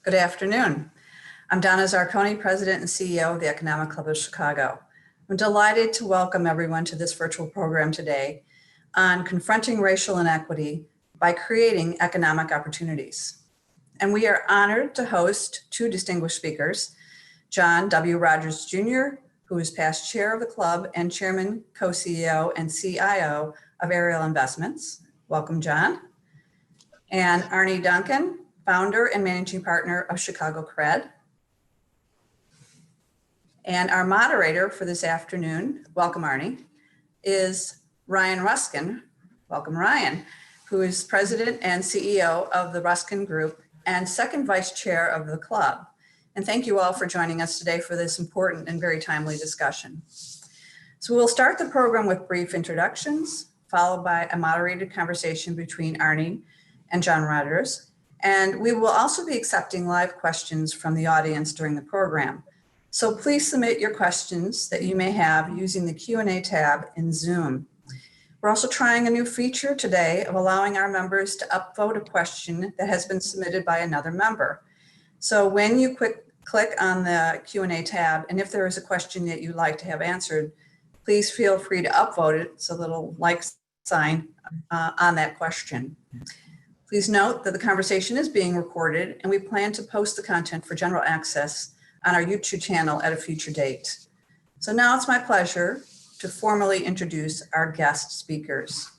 Good afternoon. I'm Donna Zarconi, President and CEO of the Economic Club of Chicago. I'm delighted to welcome everyone to this virtual program today on confronting racial inequity by creating economic opportunities. And we are honored to host two distinguished speakers, John W. Rogers Jr., who is past chair of the club and chairman, co-CEO, and CIO of Ariel Investments. Welcome, John. And Arne Duncan, founder and managing partner of Chicago CRED. And our moderator for this afternoon, welcome Arne, is Ryan Ruskin. Welcome Ryan, who is president and CEO of the Ruskin Group and second vice chair of the club. And thank you all for joining us today for this important and very timely discussion. So we'll start the program with brief introductions, followed by a moderated conversation between Arne and John Rogers. And we will also be accepting live questions from the audience during the program. So please submit your questions that you may have using the Q&A tab in Zoom. We're also trying a new feature today of allowing our members to upvote a question that has been submitted by another member. So when you click on the Q&A tab, and if there is a question that you'd like to have answered, please feel free to upvote it. It's a little like sign on that question. Please note that the conversation is being recorded and we plan to post the content for general access on our YouTube channel at a future date. So now it's my pleasure to formally introduce our guest speakers.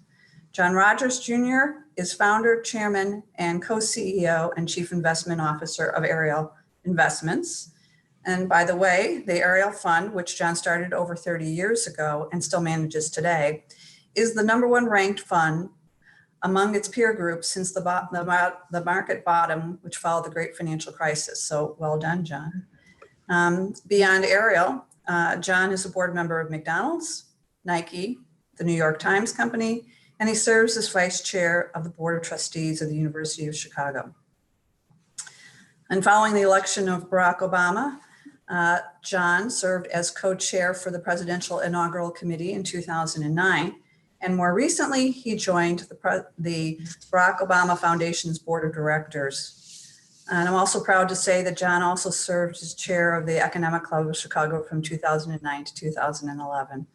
John Rogers Jr. is founder, chairman, and co-CEO and chief investment officer of Ariel Investments. And by the way, the Ariel Fund, which John started over 30 years ago and still manages today, is the #1 ranked fund among its peer groups since the market bottom, which followed the great financial crisis. So well done, John. Beyond Ariel, John is a board member of McDonald's, Nike, the New York Times Company, and he serves as vice chair of the Board of Trustees of the University of Chicago. And following the election of Barack Obama, John served as co-chair for the Presidential Inaugural Committee in 2009. And more recently, he joined the Barack Obama Foundation's Board of Directors. And I'm also proud to say that John also served as chair of the Economic Club of Chicago from 2009 to 2011.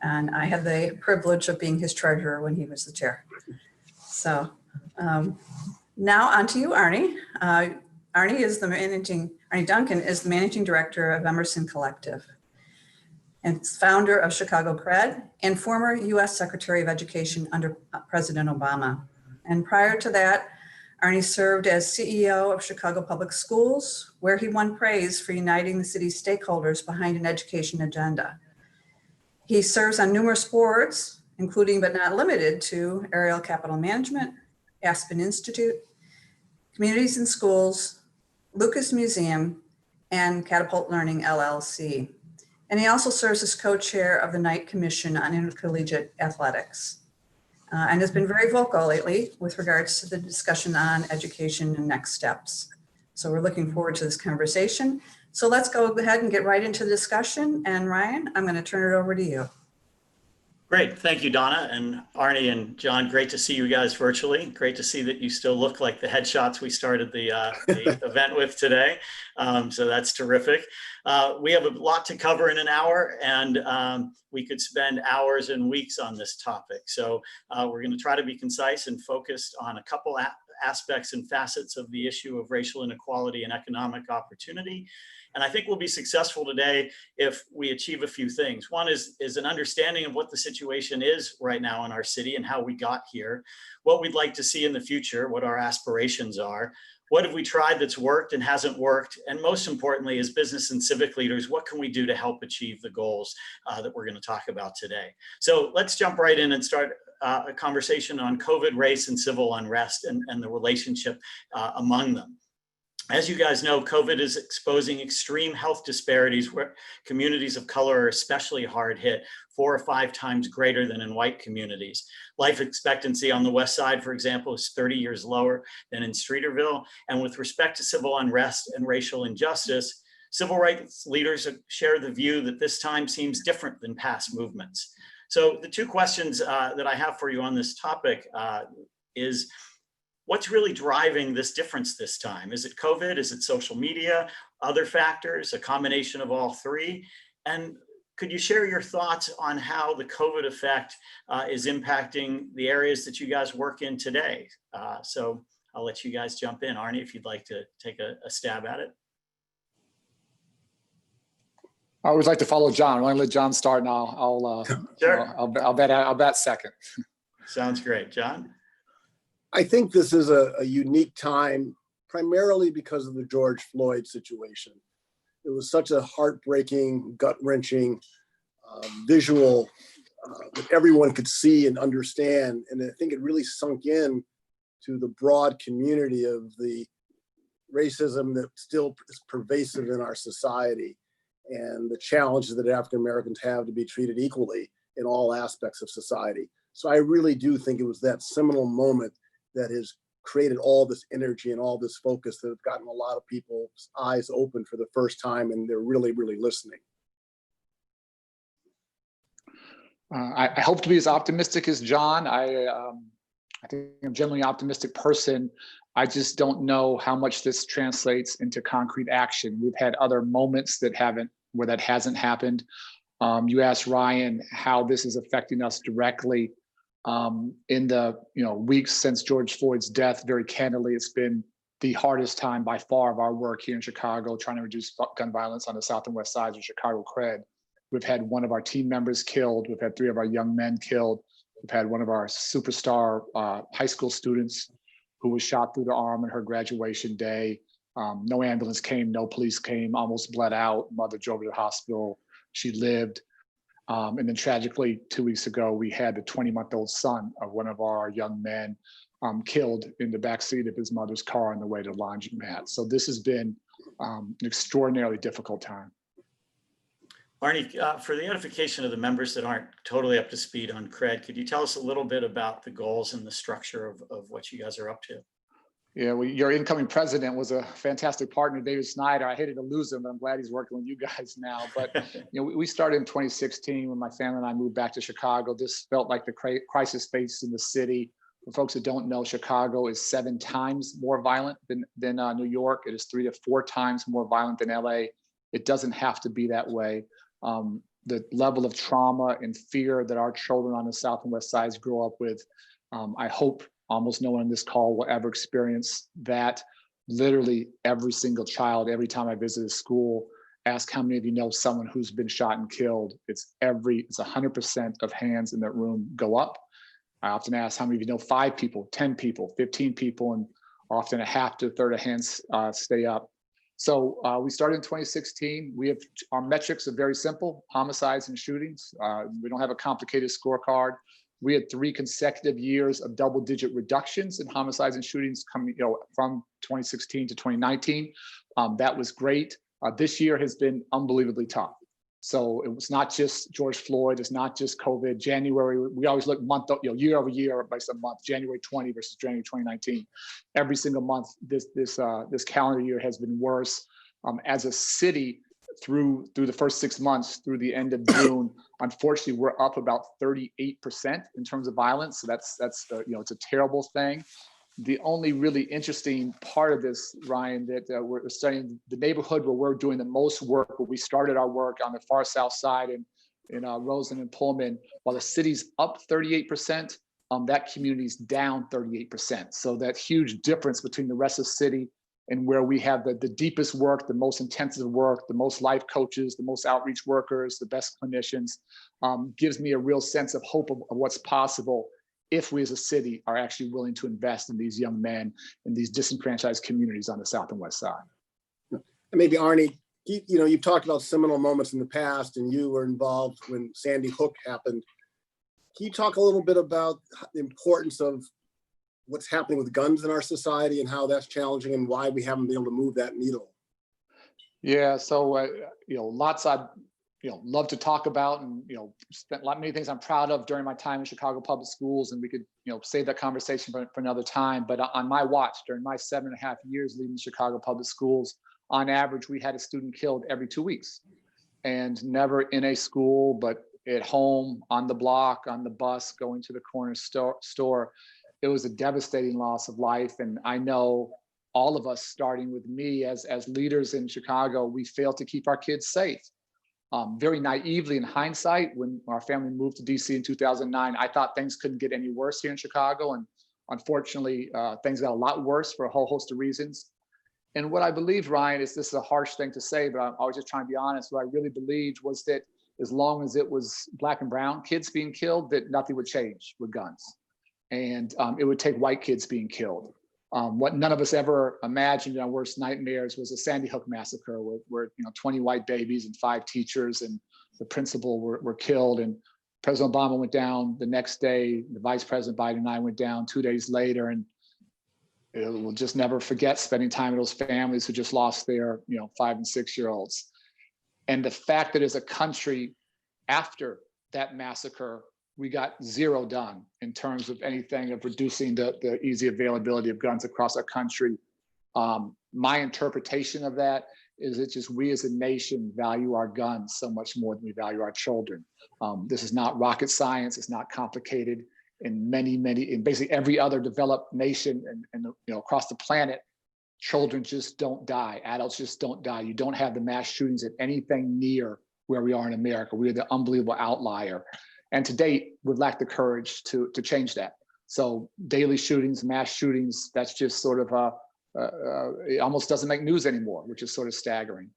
And I had the privilege of being his treasurer when he was the chair. So now on to you, Arne. Arne Duncan is the managing director of Emerson Collective and founder of Chicago CRED and former US Secretary of Education under President Obama. And prior to that, Arne served as CEO of Chicago Public Schools, where he won praise for uniting the city's stakeholders behind an education agenda. He serves on numerous boards, including but not limited to Ariel Capital Management, Aspen Institute, Communities in Schools, Lucas Museum, and Catapult Learning, LLC. And he also serves as co-chair of the Knight Commission on Intercollegiate Athletics and has been very vocal lately with regards to the discussion on education and next steps. So we're looking forward to this conversation. So let's go ahead and get right into the discussion. And Ryan, I'm going to turn it over to you. Great. Thank you, Donna and Arne and John. Great to see you guys virtually. Great to see that you still look like the headshots we started the event with today. So that's terrific. We have a lot to cover in an hour, and we could spend hours and weeks on this topic. So we're going to try to be concise and focused on a couple aspects and facets of the issue of racial inequality and economic opportunity. And I think we'll be successful today if we achieve a few things. One is an understanding of what the situation is right now in our city and how we got here, what we'd like to see in the future, what our aspirations are, what have we tried that's worked and hasn't worked, and most importantly, as business and civic leaders, what can we do to help achieve the goals that we're going to talk about today. So let's jump right in and start a conversation on COVID, race, and civil unrest and the relationship among them. As you guys know, COVID is exposing extreme health disparities where communities of color are especially hard hit, 4 or 5 times greater than in white communities. Life expectancy on the West Side, for example, is 30 years lower than in Streeterville. And with respect to civil unrest and racial injustice, civil rights leaders share the view that this time seems different than past movements. So the two questions that I have for you on this topic is, what's really driving this difference this time? Is it COVID? Is it social media? Other factors? A combination of all three? And could you share your thoughts on how the COVID effect is impacting the areas that you guys work in today? So I'll let you guys jump in. Arne, if you'd like to take a stab at it. I always like to follow John. Why don't I let John start, and Sure. I'll bet second. Sounds great. John? I think this is a unique time, primarily because of the George Floyd situation. It was such a heartbreaking, gut-wrenching visual that everyone could see and understand. And I think it really sunk in to the broad community of the racism that still is pervasive in our society and the challenges that African Americans have to be treated equally in all aspects of society. So I really do think it was that seminal moment that has created all this energy and all this focus that have gotten a lot of people's eyes open for the first time, and they're really, really listening. I hope to be as optimistic as John. I think I'm generally an optimistic person. I just don't know how much this translates into concrete action. We've had other moments where that hasn't happened. You asked Ryan how this is affecting us directly. In the weeks since George Floyd's death, very candidly, it's been the hardest time by far of our work here in Chicago, trying to reduce gun violence on the south and west sides of Chicago CRED. We've had one of our team members killed. We've had 3 of our young men killed. We've had one of our superstar high school students who was shot through the arm on her graduation day. No ambulance came, no police came, almost bled out. Mother drove her to the hospital. She lived. And then tragically, 2 weeks ago, we had the 20-month-old son of one of our young men killed in the backseat of his mother's car on the way to the laundromat. So this has been an extraordinarily difficult time. Arne, for the edification of the members that aren't totally up to speed on CRED, could you tell us a little bit about the goals and the structure of what you guys are up to? Yeah, your incoming president was a fantastic partner, David Snyder. I hated to lose him, but I'm glad he's working with you guys now. But we started in 2016 when my family and I moved back to Chicago. This felt like the crisis faced in the city. For folks that don't know, Chicago is 7 times more violent than New York. It is 3 to 4 times more violent than LA. It doesn't have to be that way. The level of trauma and fear that our children on the south and west sides grow up with, I hope almost no one on this call will ever experience that. Literally every single child, every time I visit a school, ask how many of you know someone who's been shot and killed. It's 100% of hands in that room go up. I often ask how many of you know 5 people, 10 people, 15 people, and often a half to a third of hands stay up. So we started in 2016. Our metrics are very simple: homicides and shootings. We don't have a complicated scorecard. We had 3 consecutive years of double-digit reductions in homicides and shootings coming, from 2016 to 2019. That was great. This year has been unbelievably tough. So it was not just George Floyd. It's not just COVID. January, we always look year over year by some month. January 20 versus January 2019. Every single month this calendar year has been worse. As a city, through the first 6 months, through the end of June, unfortunately, we're up about 38% in terms of violence. So that's it's a terrible thing. The only really interesting part of this, Ryan, that we're studying the neighborhood where we're doing the most work, where we started our work on the far south side in Rosen and Pullman, while the city's up 38%, that community's down 38%. So that huge difference between the rest of the city and where we have the deepest work, the most intensive work, the most life coaches, the most outreach workers, the best clinicians, gives me a real sense of hope of what's possible if we as a city are actually willing to invest in these young men in these disenfranchised communities on the south and west side. And maybe Arne, you've talked about seminal moments in the past, and you were involved when Sandy Hook happened. Can you talk a little bit about the importance of what's happening with guns in our society and how that's challenging and why we haven't been able to move that needle? Yeah, so lots I'd love to talk about, and spent many things I'm proud of during my time in Chicago Public Schools, and we could save that conversation for another time. But on my watch, during my 7.5 years leading Chicago Public Schools, on average we had a student killed every 2 weeks, and never in a school, but at home, on the block, on the bus, going to the corner store. it was a devastating loss of life. And I know all of us, starting with me as leaders in Chicago, we failed to keep our kids safe. Very naively in hindsight, when our family moved to DC in 2009, I thought things couldn't get any worse here in Chicago. And unfortunately, things got a lot worse for a whole host of reasons. And what I believed, Ryan, is this is a harsh thing to say, but I was just trying to be honest. What I really believed was that as long as it was Black and brown kids being killed, that nothing would change with guns. And it would take white kids being killed. What none of us ever imagined in our worst nightmares was a Sandy Hook massacre where 20 white babies and 5 teachers and the principal were killed. And President Obama went down the next day. The Vice President Biden and I went down 2 days later. And we'll just never forget spending time with those families who just lost their 5 and 6 year olds. And the fact that as a country, after that massacre, we got zero done in terms of anything of reducing the easy availability of guns across our country. My interpretation of that is it's just we as a nation value our guns so much more than we value our children. This is not rocket science. It's not complicated. In in basically every other developed nation and across the planet, children just don't die. Adults just don't die. You don't have the mass shootings at anything near where we are in America. We're the unbelievable outlier. And to date, we've lacked the courage to change that. So daily shootings, mass shootings, that's just sort of it almost doesn't make news anymore, which is sort of staggering.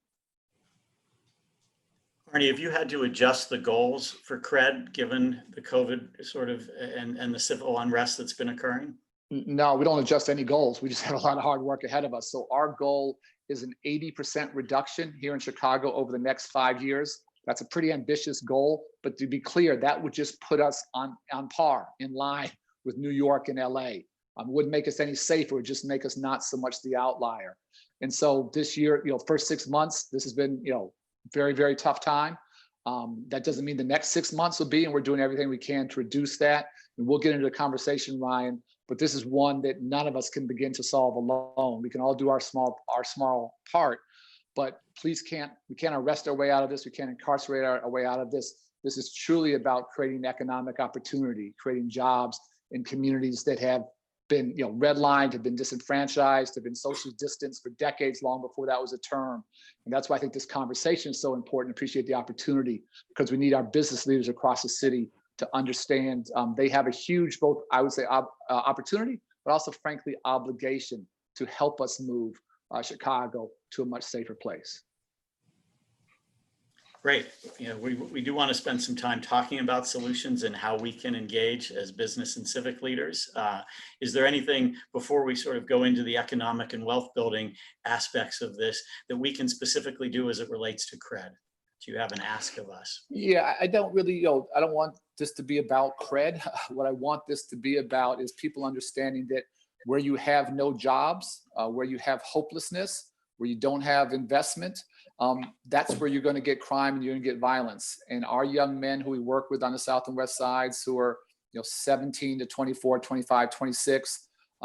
Arne, have you had to adjust the goals for CRED given the COVID sort of and the civil unrest that's been occurring? No, we don't adjust any goals. We just have a lot of hard work ahead of us. So our goal is an 80% reduction here in Chicago over the next 5 years. That's a pretty ambitious goal, but to be clear, that would just put us on par, in line with New York and LA. Wouldn't make us any safer, it would just make us not so much the outlier. And so this year, first 6 months, this has been, very, very tough time. That doesn't mean the next 6 months will be, and we're doing everything we can to reduce that. And we'll get into the conversation, Ryan, but this is one that none of us can begin to solve alone. We can all do our small part, but we can't arrest our way out of this. We can't incarcerate our way out of this. This is truly about creating economic opportunity, creating jobs in communities that have been, redlined, have been disenfranchised, have been socially distanced for decades, long before that was a term. And that's why I think this conversation is so important. Appreciate the opportunity, because we need our business leaders across the city to understand they have a huge, both I would say opportunity, but also frankly obligation to help us move Chicago to a much safer place. Great. We do want to spend some time talking about solutions and how we can engage as business and civic leaders. Is there anything, before we sort of go into the economic and wealth building aspects of this, that we can specifically do as it relates to CRED? Do you have an ask of us? Yeah, I don't really, I don't want this to be about CRED. What I want this to be about is people understanding that where you have no jobs, where you have hopelessness, where you don't have investment, that's where you're going to get crime and you're going to get violence. And our young men who we work with on the South and West Sides, who are 17 to 24, 25, 26,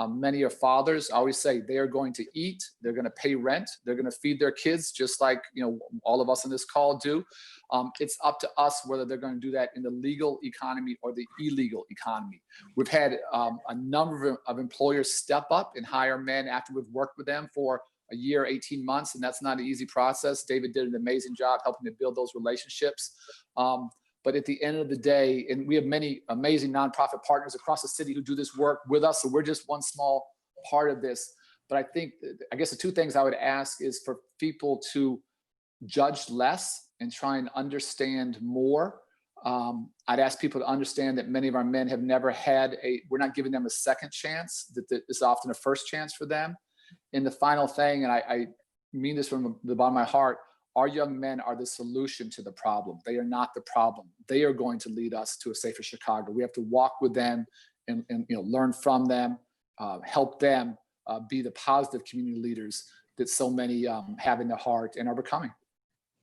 many are fathers. I always say they are going to eat, they're going to pay rent, they're going to feed their kids, just like all of us on this call do. It's up to us whether they're going to do that in the legal economy or the illegal economy. We've had a number of employers step up and hire men after we've worked with them for a year, 18 months, and that's not an easy process. David did an amazing job helping to build those relationships. But at the end of the day, and we have many amazing nonprofit partners across the city who do this work with us, so we're just one small part of this. But I guess the two things I would ask is for people to judge less and try and understand more. I'd ask people to understand that many of our men have never had we're not giving them a second chance, that this is often a first chance for them. And the final thing, and I mean this from the bottom of my heart, our young men are the solution to the problem. They are not the problem. They are going to lead us to a safer Chicago. We have to walk with them and learn from them, help them be the positive community leaders that so many have in their heart and are becoming.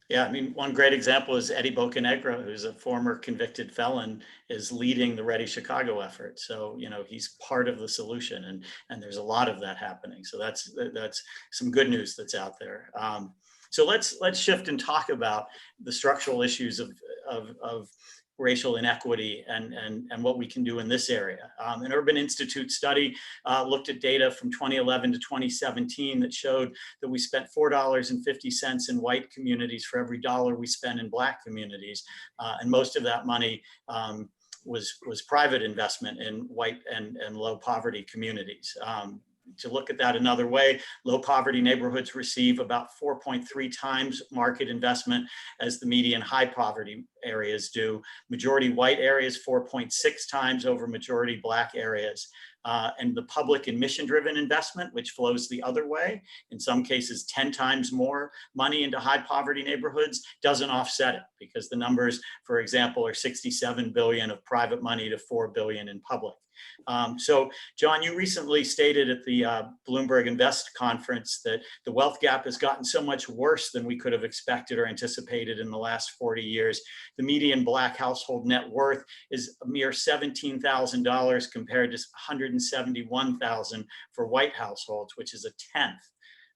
Yeah, I mean, one great example is Eddie Bocanegra, who's a former convicted felon, is leading the Ready Chicago effort. So, he's part of the solution, and there's a lot of that happening. So that's some good news that's out there. So let's shift and talk about the structural issues of racial inequity and what we can do in this area. An Urban Institute study looked at data from 2011 to 2017 that showed that we spent $4.50 in white communities for every dollar we spent in Black communities. And most of that money was private investment in white and low poverty communities. To look at that another way, low poverty neighborhoods receive about 4.3 times market investment as the median high poverty areas do. Majority white areas 4.6 times over majority Black areas. And the public and mission-driven investment, which flows the other way, in some cases 10 times more money into high poverty neighborhoods, doesn't offset it, because the numbers, for example, are 67 billion of private money to 4 billion in public. So, John, you recently stated at the Bloomberg Invest conference that the wealth gap has gotten so much worse than we could have expected or anticipated in the last 40 years. The median Black household net worth is a mere $17,000 compared to $171,000 for white households, which is a tenth.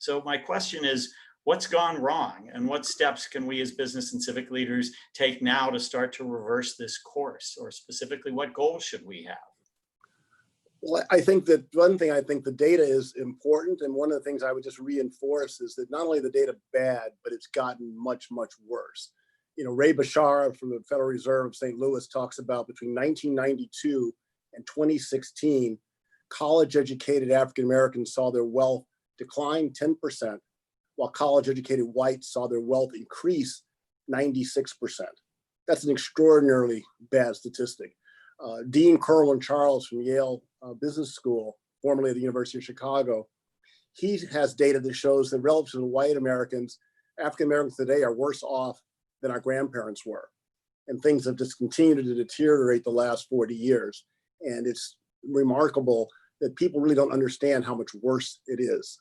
So my question is, what's gone wrong, and what steps can we as business and civic leaders take now to start to reverse this course? Or specifically, what goals should we have? Well, I think that one thing, I think the data is important. And one of the things I would just reinforce is that not only the data bad, but it's gotten much, much worse. You know, Ray Bashara from the Federal Reserve of St. Louis talks about between 1992 and 2016, college-educated African-Americans saw their wealth decline 10%, while college-educated whites saw their wealth increase 96%. That's an extraordinarily bad statistic. Dean Kerwin Charles from Yale Business School, formerly at the University of Chicago, he has data that shows that relative to white Americans, African Americans today are worse off than our grandparents were. And things have just continued to deteriorate the last 40 years. And it's remarkable that people really don't understand how much worse it is.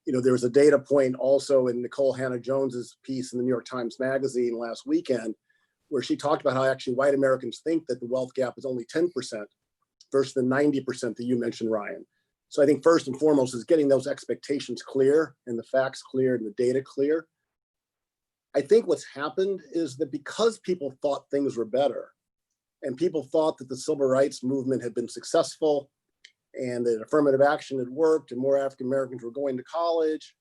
You know, there was a data point also in Nicole Hannah-Jones's piece in the New York Times Magazine last weekend, where she talked about how actually white Americans think that the wealth gap is only 10% versus the 90% that you mentioned, Ryan. So I think first and foremost is getting those expectations clear and the facts clear and the data clear. I think what's happened is that because people thought things were better and people thought that the civil rights movement had been successful and that affirmative action had worked and more African Americans were going to college,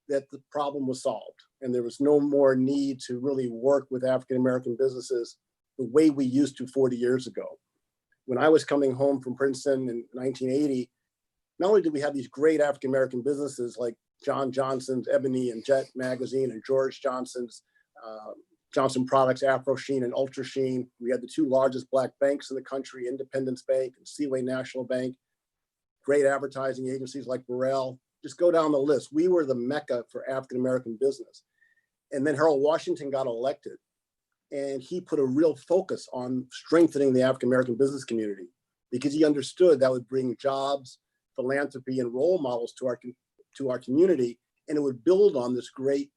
that the problem was solved. And there was no more need to really work with African-American businesses the way we used to 40 years ago. When I was coming home from Princeton in 1980, not only did we have these great African-American businesses like John Johnson's Ebony and Jet magazine and George Johnson's Johnson Products, Afro Sheen and Ultra Sheen. We had the two largest Black banks in the country, Independence Bank and Seaway National Bank. Great advertising agencies like Burrell. Just go down the list. We were the mecca for African-American business. And then Harold Washington got elected, and he put a real focus on strengthening the African-American business community because he understood that would bring jobs, philanthropy, and role models to our community, and it would build on this great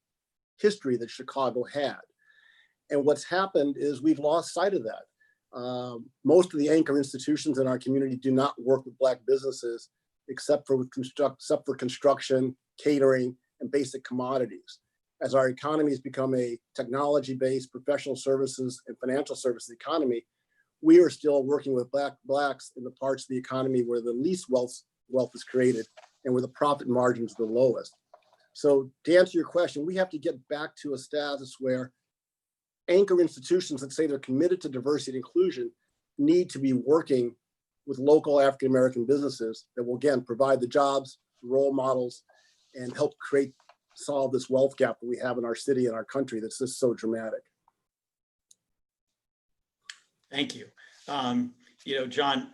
history that Chicago had. And what's happened is we've lost sight of that. Most of the anchor institutions in our community do not work with Black businesses except for construction, catering, and basic commodities. As our economy has become a technology-based professional services and financial services economy, we are still working with Blacks in the parts of the economy where the least wealth is created and where the profit margins are the lowest. So to answer your question, we have to get back to a status where anchor institutions that say they're committed to diversity and inclusion need to be working with local African-American businesses that will, again, provide the jobs, role models, and help solve this wealth gap that we have in our city and our country that's just so dramatic. Thank you. You know, John,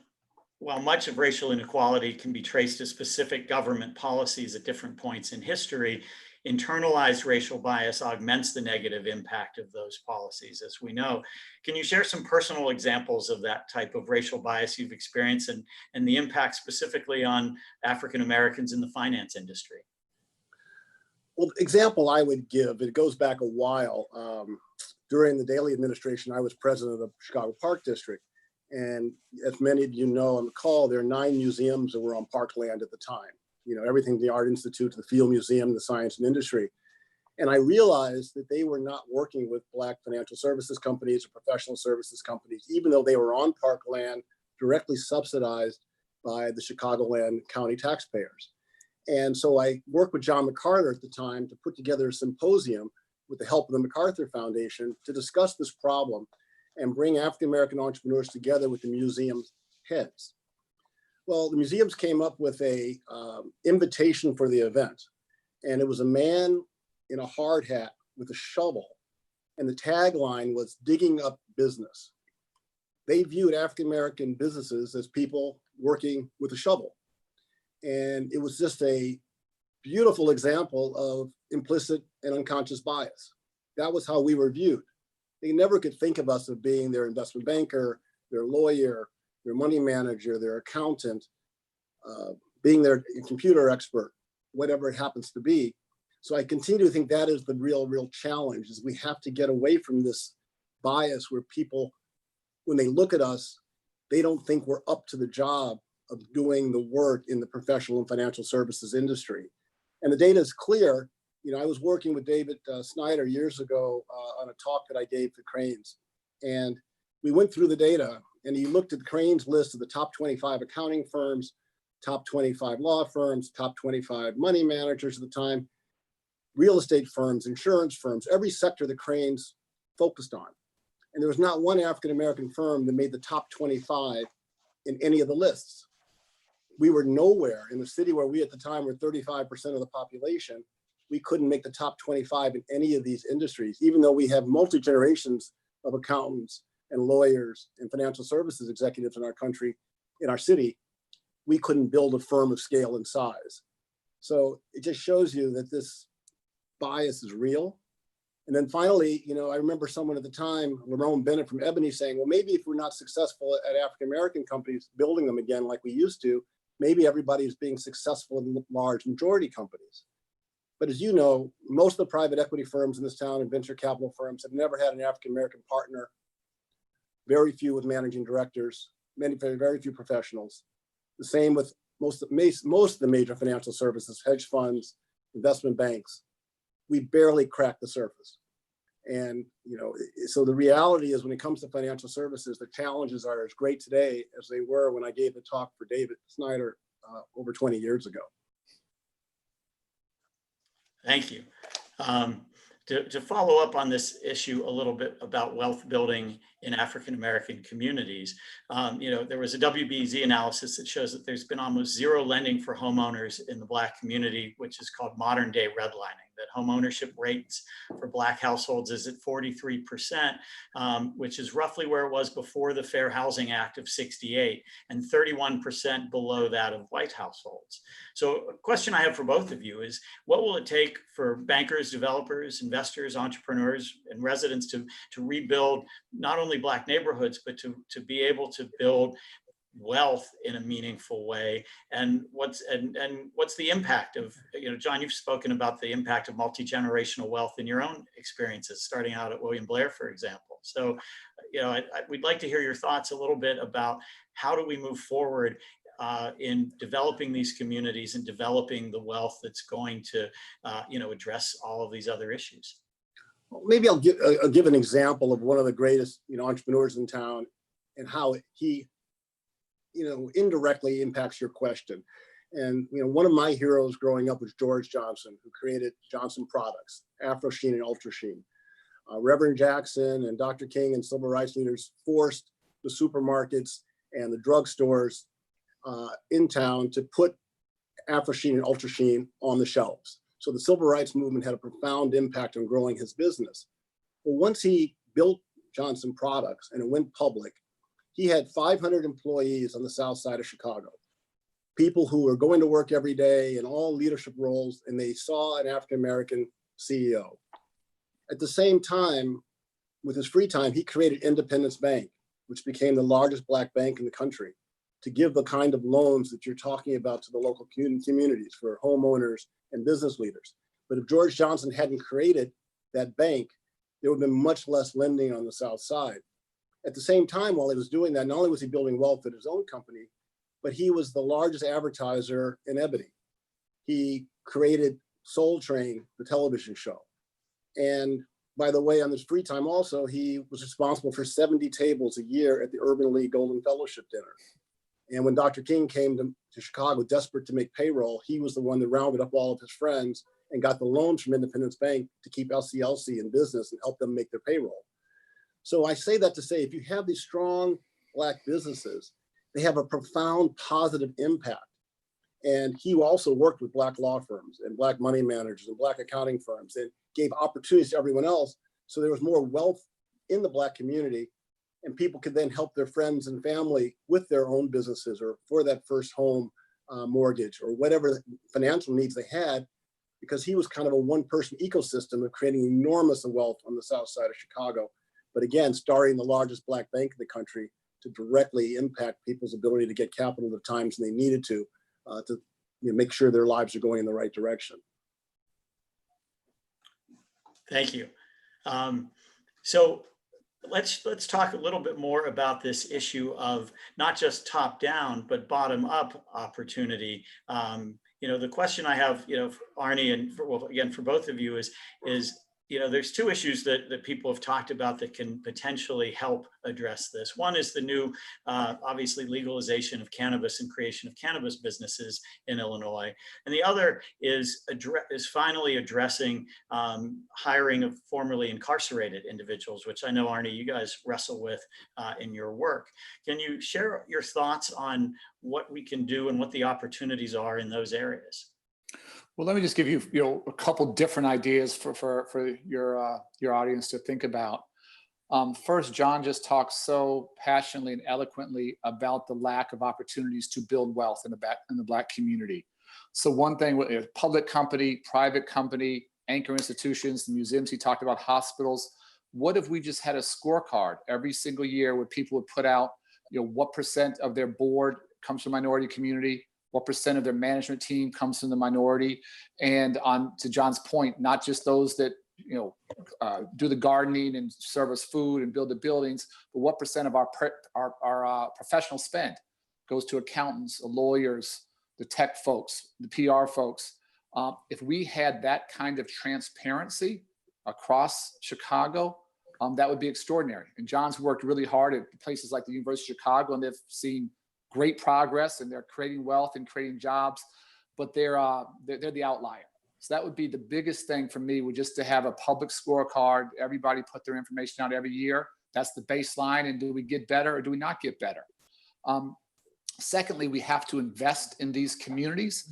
while much of racial inequality can be traced to specific government policies at different points in history, internalized racial bias augments the negative impact of those policies, as we know. Can you share some personal examples of that type of racial bias you've experienced and the impact specifically on African Americans in the finance industry? Well, the example I would give, it goes back a while. During the Daley administration, I was president of the Chicago Park District. And as many of you know on the call, there are 9 museums that were on parkland at the time. You know, everything from the Art Institute to the Field Museum, the Science and Industry. And I realized that they were not working with Black financial services companies or professional services companies, even though they were on parkland, directly subsidized by the Chicagoland county taxpayers. And so I worked with John MacArthur at the time to put together a symposium with the help of the MacArthur Foundation to discuss this problem and bring African-American entrepreneurs together with the museum's heads. Well, the museums came up with a invitation for the event, and it was a man in a hard hat with a shovel, and the tagline was "Digging Up Business." They viewed African-American businesses as people working with a shovel. And it was just a beautiful example of implicit and unconscious bias. That was how we were viewed. They never could think of us as being their investment banker, their lawyer, their money manager, their accountant, being their computer expert, whatever it happens to be. So I continue to think that is the real challenge, is we have to get away from this bias where people, when they look at us, they don't think we're up to the job of doing the work in the professional and financial services industry. And the data is clear. You know, I was working with David Snyder years ago on a talk that I gave to Cranes. And we went through the data, and he looked at Cranes' list of the top 25 accounting firms, top 25 law firms, top 25 money managers at the time, real estate firms, insurance firms, every sector that Cranes focused on. And there was not one African-American firm that made the top 25 in any of the lists. We were nowhere in the city where we at the time were 35% of the population. We couldn't make the top 25 in any of these industries, even though we have multi-generations of accountants and lawyers and financial services executives in our country, in our city. We couldn't build a firm of scale and size. So it just shows you that this bias is real. And then finally, you know, I remember someone at the time, Lerone Bennett from Ebony, saying, well, maybe if we're not successful at African-American companies building them again like we used to, maybe everybody's being successful in large majority companies. But as you know, most of the private equity firms in this town and venture capital firms have never had an African-American partner, very few with managing directors, very few professionals. The same with most of the major financial services, hedge funds, investment banks. We barely crack the surface. And, you know, so the reality is when it comes to financial services, the challenges are as great today as they were when I gave the talk for David Snyder over 20 years ago. Thank you. To follow up on this issue a little bit about wealth building in African-American communities, you know, there was a WBZ analysis that shows that there's been almost zero lending for homeowners in the Black community, which is called modern day redlining. That home ownership rates for Black households is at 43%, which is roughly where it was before the Fair Housing Act of '68, and 31% below that of white households. So a question I have for both of you is, what will it take for bankers, developers, investors, entrepreneurs, and residents to rebuild not only Black neighborhoods, but to be able to build wealth in a meaningful way? And what's the impact of, you know, John, you've spoken about the impact of multi-generational wealth in your own experiences, starting out at William Blair, for example. So, you know, we'd like to hear your thoughts a little bit about how do we move forward in developing these communities and developing the wealth that's going to, you know, address all of these other issues. Well, maybe I'll give an example of one of the greatest, you know, entrepreneurs in town and how he, you know, indirectly impacts your question. And, you know, one of my heroes growing up was George Johnson, who created Johnson Products, Afro Sheen and Ultra Sheen. Reverend Jackson and Dr. King and civil rights leaders forced the supermarkets and the drugstores in town to put Afro Sheen and Ultra Sheen on the shelves. So the civil rights movement had a profound impact on growing his business. Well, once he built Johnson Products and it went public, he had 500 employees on the south side of Chicago, people who were going to work every day in all leadership roles, and they saw an African-American CEO. At the same time, with his free time, he created Independence Bank, which became the largest Black bank in the country, to give the kind of loans that you're talking about to the local communities for homeowners and business leaders. But if George Johnson hadn't created that bank, there would have been much less lending on the south side. At the same time, while he was doing that, not only was he building wealth at his own company, but he was the largest advertiser in Ebony. He created Soul Train, the television show. And by the way, on his free time also, he was responsible for 70 tables a year at the Urban League Golden Fellowship dinner. And when Dr. King came to Chicago desperate to make payroll, he was the one that rounded up all of his friends and got the loans from Independence Bank to keep LCLC in business and help them make their payroll. So I say that to say, if you have these strong Black businesses, they have a profound positive impact. And he also worked with Black law firms and Black money managers and Black accounting firms and gave opportunities to everyone else. So there was more wealth in the Black community, and people could then help their friends and family with their own businesses or for that first home mortgage or whatever financial needs they had, because he was kind of a one-person ecosystem of creating enormous wealth on the south side of Chicago. But again, starting the largest Black bank in the country to directly impact people's ability to get capital at the times they needed to make sure their lives are going in the right direction. Thank you. So let's talk a little bit more about this issue of not just top down, but bottom up opportunity. The question I have, Arne, and for both of you is there's two issues that people have talked about that can potentially help address this. One is the new, obviously, legalization of cannabis and creation of cannabis businesses in Illinois. And the other is finally addressing hiring of formerly incarcerated individuals, which I know, Arne, you guys wrestle with in your work. Can you share your thoughts on what we can do and what the opportunities are in those areas? Well, let me just give you, a couple different ideas for your audience to think about. First, John just talked so passionately and eloquently about the lack of opportunities to build wealth in the Black community. So one thing, public company, private company, anchor institutions, the museums, he talked about hospitals. What if we just had a scorecard every single year where people would put out, what % of their board comes from minority community, what % of their management team comes from the minority, and to John's point, not just those that do the gardening and serve us food and build the buildings, but what % of our professional spend goes to accountants, lawyers, the tech folks, the PR folks. If we had that kind of transparency across Chicago, that would be extraordinary. And John's worked really hard at places like the University of Chicago, and they've seen great progress, and they're creating wealth and creating jobs, but they're the outlier. So that would be the biggest thing for me, would just to have a public scorecard. Everybody put their information out every year. That's the baseline. And do we get better or do we not get better? Secondly, we have to invest in these communities.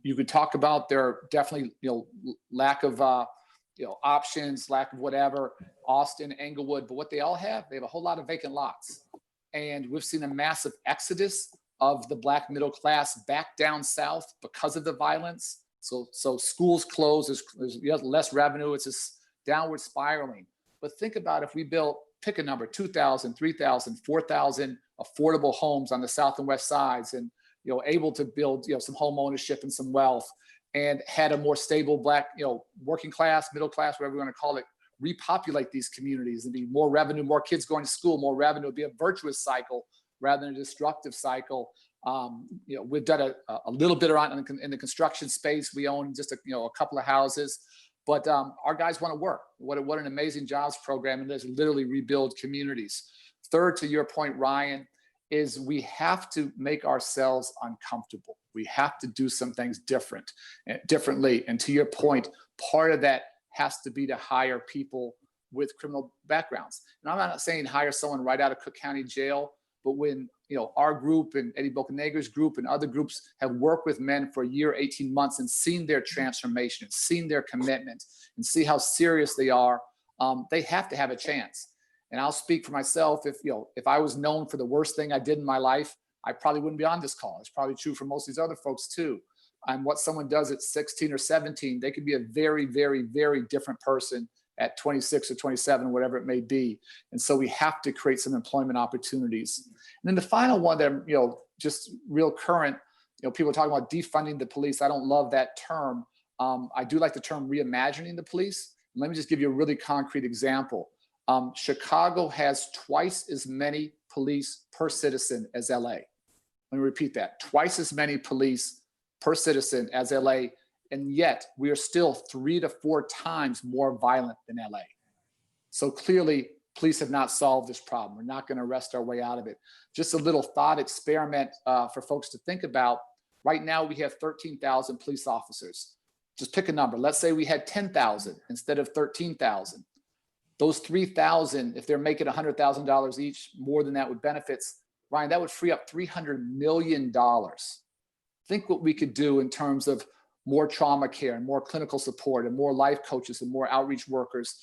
You could talk about their definitely lack of options, lack of whatever, Austin, Englewood, but what they all have, they have a whole lot of vacant lots. And we've seen a massive exodus of the Black middle class back down south because of the violence. So schools close, there's less revenue, it's just downward spiraling. But think about if we built, pick a number, 2,000, 3,000, 4,000 affordable homes on the south and west sides, and able to build some home ownership and some wealth, and had a more stable Black, working class, middle class, whatever you want to call it, repopulate these communities and be more revenue, more kids going to school, more revenue, it'd be a virtuous cycle rather than a destructive cycle. We've done a little bit around in the construction space. We own just a couple of houses, but our guys want to work. What an amazing jobs program, and there's literally rebuild communities. Third, to your point, Ryan, is we have to make ourselves uncomfortable. We have to do some things differently. And to your point, part of that has to be to hire people with criminal backgrounds. And I'm not saying hire someone right out of Cook County Jail, but when our group and Eddie Bocanegra's group and other groups have worked with men for a year, 18 months, and seen their transformation, seen their commitment, and see how serious they are, they have to have a chance. And I'll speak for myself. If I was known for the worst thing I did in my life, I probably wouldn't be on this call. It's probably true for most of these other folks too. And what someone does at 16 or 17, they could be a very, very, very different person at 26 or 27, whatever it may be. And so we have to create some employment opportunities. And then the final one that, just real current, people are talking about defunding the police. I don't love that term. I do like the term reimagining the police. Let me just give you a really concrete example. Chicago has twice as many police per citizen as LA. Let me repeat that. Twice as many police per citizen as LA. And yet we are still 3 to 4 times more violent than LA. So clearly, police have not solved this problem. We're not going to rest our way out of it. Just a little thought experiment for folks to think about. Right now, we have 13,000 police officers. Just pick a number. Let's say we had 10,000 instead of 13,000. Those 3,000, if they're making $100,000 each, more than that with benefits, Ryan, that would free up $300 million. Think what we could do in terms of more trauma care and more clinical support and more life coaches and more outreach workers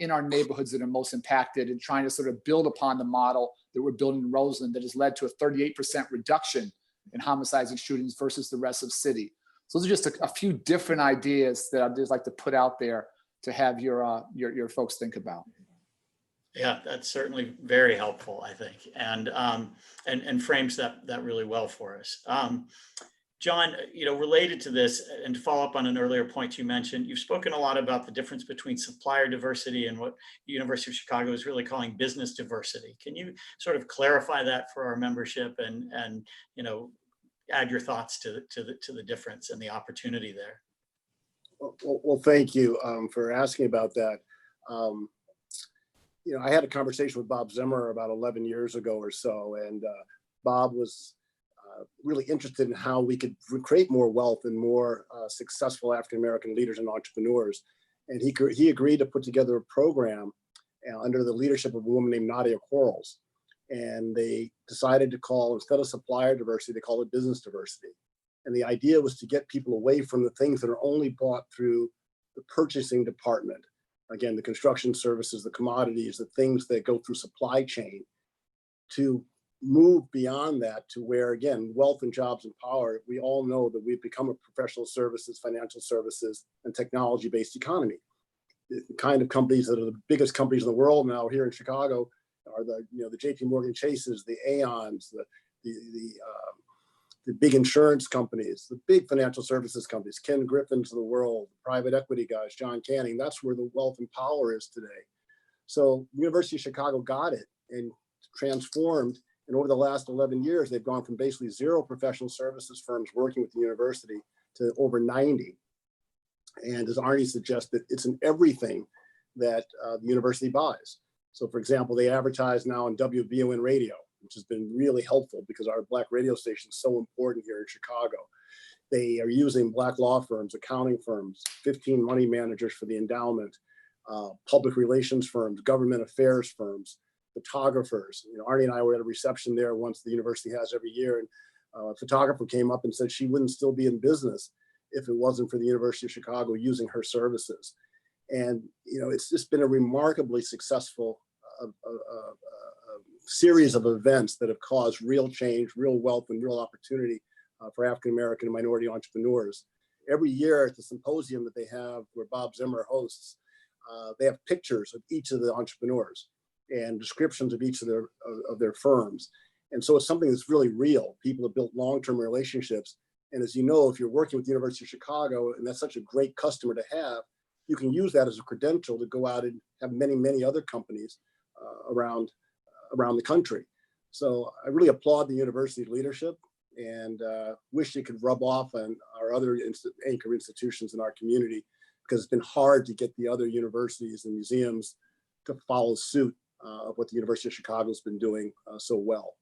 in our neighborhoods that are most impacted, and trying to sort of build upon the model that we're building in Roseland that has led to a 38% reduction in homicides and shootings versus the rest of the city. So those are just a few different ideas that I'd just like to put out there to have your folks think about. Yeah, that's certainly very helpful, I think, and frames that really well for us. John, related to this, and to follow up on an earlier point you mentioned, you've spoken a lot about the difference between supplier diversity and what the University of Chicago is really calling business diversity. Can you sort of clarify that for our membership and add your thoughts to the difference and the opportunity there? Well, thank you for asking about that. I had a conversation with Bob Zimmer about 11 years ago or so, and Bob was really interested in how we could create more wealth and more successful African-American leaders and entrepreneurs. And he agreed to put together a program under the leadership of a woman named Nadia Quarles. And they decided to call, instead of supplier diversity, they called it business diversity. And the idea was to get people away from the things that are only bought through the purchasing department. Again, the construction services, the commodities, the things that go through supply chain, to move beyond that to where, again, wealth and jobs and power, we all know that we've become a professional services, financial services, and technology-based economy. The kind of companies that are the biggest companies in the world now here in Chicago are the JP Morgan Chases, the Aons, the big insurance companies, the big financial services companies, Ken Griffin's of the world, private equity guys, John Canning. That's where the wealth and power is today. So University of Chicago got it and transformed. And over the last 11 years, they've gone from basically 0 professional services firms working with the university to over 90. And as Arne suggested, it's in everything that the university buys. So for example, they advertise now on WVON radio, which has been really helpful because our Black radio station is so important here in Chicago. They are using Black law firms, accounting firms, 15 money managers for the endowment, public relations firms, government affairs firms, photographers. Arne and I were at a reception there once the university has every year, and a photographer came up and said she wouldn't still be in business if it wasn't for the University of Chicago using her services. And it's just been a remarkably successful series of events that have caused real change, real wealth, and real opportunity for African-American and minority entrepreneurs. Every year at the symposium that they have where Bob Zimmer hosts, they have pictures of each of the entrepreneurs and descriptions of each of their firms. And so it's something that's really real. People have built long-term relationships. And as you know, if you're working with the University of Chicago, and that's such a great customer to have, you can use that as a credential to go out and have many, many other companies around the country. So I really applaud the university leadership and wish it could rub off on our other anchor institutions in our community, because it's been hard to get the other universities and museums to follow suit of what the University of Chicago has been doing so well.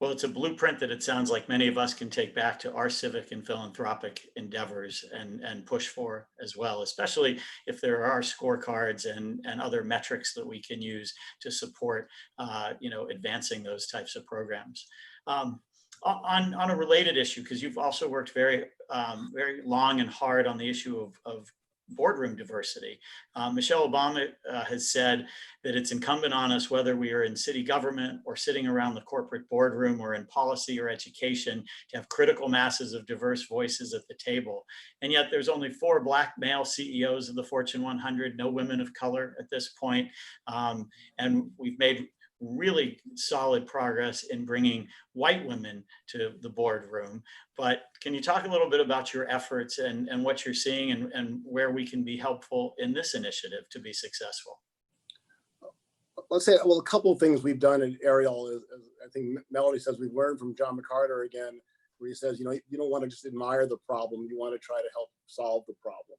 Well, it's a blueprint that it sounds like many of us can take back to our civic and philanthropic endeavors and push for as well, especially if there are scorecards and other metrics that we can use to support, advancing those types of programs. On a related issue, because you've also worked very long and hard on the issue of boardroom diversity. Michelle Obama has said that it's incumbent on us, whether we are in city government or sitting around the corporate boardroom or in policy or education, to have critical masses of diverse voices at the table. And yet there's only 4 Black male CEOs of the Fortune 100, no women of color at this point. And we've made really solid progress in bringing white women to the boardroom. But can you talk a little bit about your efforts and what you're seeing and where we can be helpful in this initiative to be successful? Let's say, well, a couple of things we've done at Ariel is I think Melody says we've learned from John McCarter again. where he says, you don't want to just admire the problem, you want to try to help solve the problem.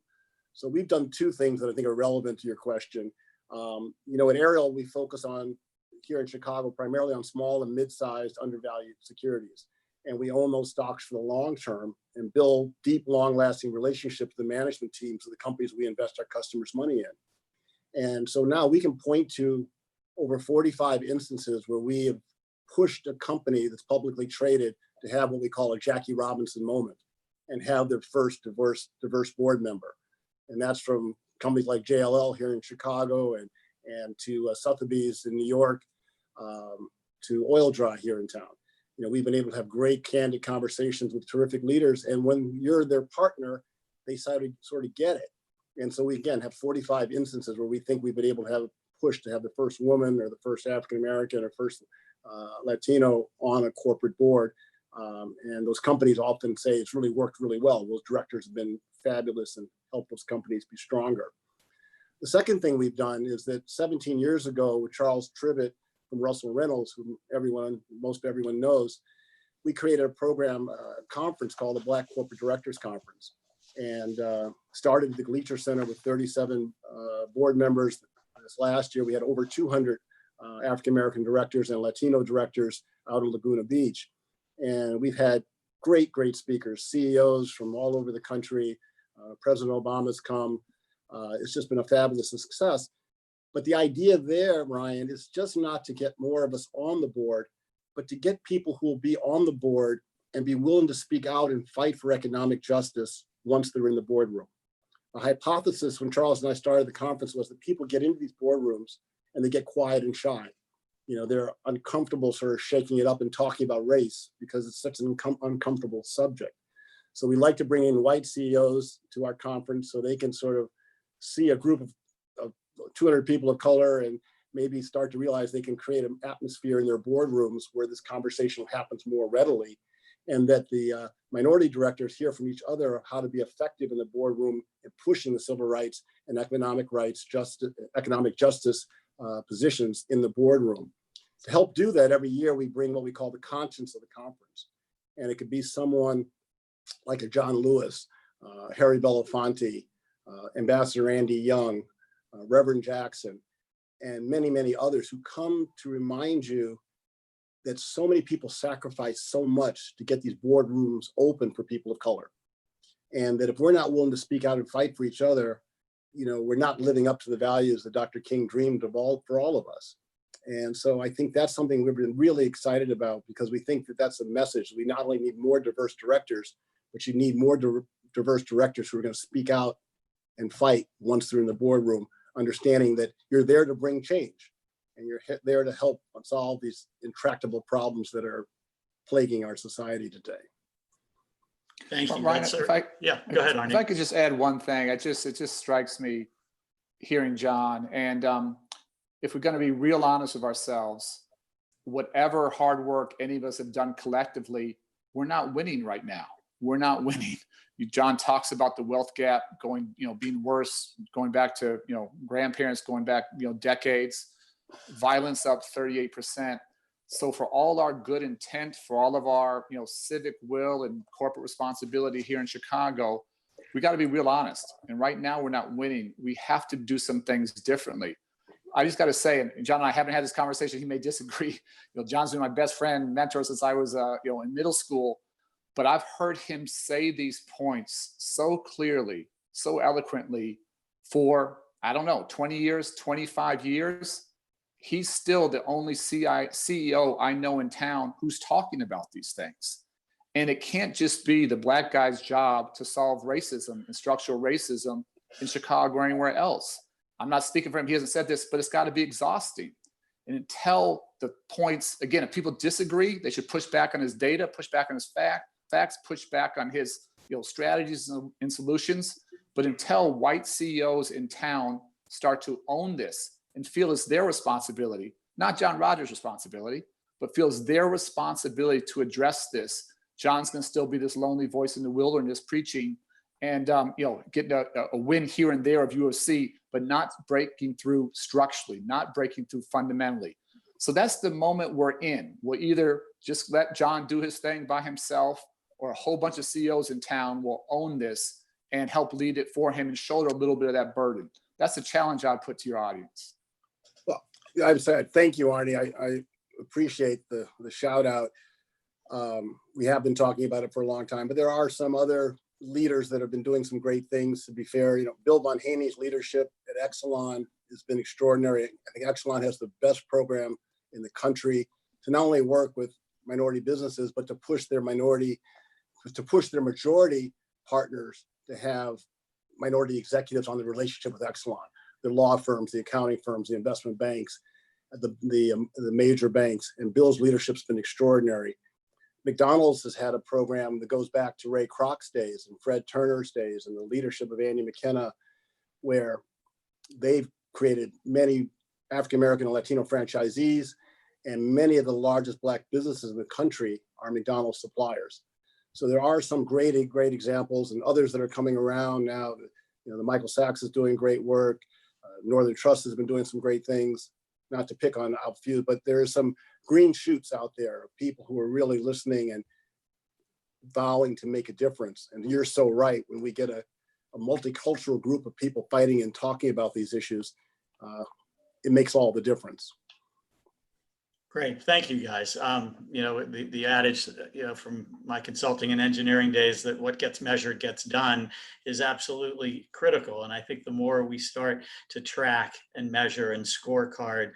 So we've done two things that I think are relevant to your question. At Ariel, we focus on, here in Chicago, primarily on small and mid-sized undervalued securities. And we own those stocks for the long term and build deep, long-lasting relationships with the management teams of the companies we invest our customers' money in. And so now we can point to over 45 instances where we have pushed a company that's publicly traded to have what we call a Jackie Robinson moment and have their first diverse board member. And that's from companies like JLL here in Chicago and to Sotheby's in New York, to Oil Dry here in town. We've been able to have great, candid conversations with terrific leaders. And when you're their partner, they sort of get it. And so we, again, have 45 instances where we think we've been able to have push to have the first woman or the first African-American or first Latino on a corporate board. And those companies often say it's really worked really well. Those directors have been fabulous and helped those companies be stronger. The second thing we've done is that 17 years ago with Charles Tribbett from Russell Reynolds, who most everyone knows, we created a program, conference called the Black Corporate Directors Conference, and started at the Gleacher Center with 37 board members. This last year, we had over 200 African-American directors and Latino directors out in Laguna Beach. And we've had great speakers, CEOs from all over the country. President Obama's come. It's just been a fabulous success. But the idea there, Ryan, is just not to get more of us on the board, but to get people who will be on the board and be willing to speak out and fight for economic justice once they're in the boardroom. The hypothesis when Charles and I started the conference was that people get into these boardrooms and they get quiet and shy. They're uncomfortable sort of shaking it up and talking about race because it's such an uncomfortable subject. So we like to bring in white CEOs to our conference so they can sort of see a group of 200 people of color and maybe start to realize they can create an atmosphere in their boardrooms where this conversation happens more readily, and that the minority directors hear from each other how to be effective in the boardroom and pushing the civil rights and economic justice positions in the boardroom. To help do that, every year we bring what we call the conscience of the conference. And it could be someone like a John Lewis, Harry Belafonte, Ambassador Andy Young, Reverend Jackson, and many others who come to remind you that so many people sacrifice so much to get these boardrooms open for people of color. And that if we're not willing to speak out and fight for each other, we're not living up to the values that Dr. King dreamed of for all of us. And so I think that's something we've been really excited about, because we think that that's a message. We not only need more diverse directors, but you need more diverse directors who are going to speak out and fight once they're in the boardroom, understanding that you're there to bring change and you're there to help solve these intractable problems that are plaguing our society today. Thank you. Ryan, Go ahead, Arne. If I could just add one thing, it just strikes me hearing John, and if we're going to be real honest with ourselves, whatever hard work any of us have done collectively, we're not winning right now. We're not winning. John talks about the wealth gap being worse, going back to, grandparents going back, decades, violence up 38%. So for all our good intent, for all of our, civic will and corporate responsibility here in Chicago, we got to be real honest. And right now we're not winning. We have to do some things differently. I just got to say, and John and I haven't had this conversation, he may disagree. John's been my best friend, mentor since I was, in middle school. But I've heard him say these points so clearly, so eloquently for, 20 years, 25 years. He's still the only CEO I know in town who's talking about these things. And it can't just be the Black guy's job to solve racism and structural racism in Chicago or anywhere else. I'm not speaking for him, he hasn't said this, but it's got to be exhausting. And until the points, again, if people disagree, they should push back on his data, push back on his facts, push back on his strategies and solutions. But until white CEOs in town start to own this and feel it's their responsibility, not John Rogers' responsibility, but feels their responsibility to address this, John's going to still be this lonely voice in the wilderness preaching and getting a win here and there of UFC, but not breaking through structurally, not breaking through fundamentally. So that's the moment we're in. We'll either just let John do his thing by himself, or a whole bunch of CEOs in town will own this and help lead it for him and shoulder a little bit of that burden? That's the challenge I'd put to your audience. Well, I'm sorry. Thank you, Arne. I appreciate the shout out. We have been talking about it for a long time, but there are some other leaders that have been doing some great things. To be fair, Bill Von Haney's leadership at Exelon has been extraordinary. I think Exelon has the best program in the country to not only work with minority businesses, but to push their majority partners to have minority executives on the relationship with Exelon, the law firms, the accounting firms, the investment banks, the major banks. And Bill's leadership's been extraordinary. McDonald's has had a program that goes back to Ray Kroc's days and Fred Turner's days and the leadership of Andy McKenna, where they've created many African-American and Latino franchisees, and many of the largest Black businesses in the country are McDonald's suppliers. So there are some great examples, and others that are coming around now. The Michael Sachs is doing great work. Northern Trust has been doing some great things, not to pick on a few, but there is some green shoots out there of people who are really listening and vowing to make a difference. And you're so right. When we get a multicultural group of people fighting and talking about these issues, it makes all the difference. Great, thank you, guys. The adage, from my consulting and engineering days, that what gets measured gets done, is absolutely critical. And I think the more we start to track and measure and scorecard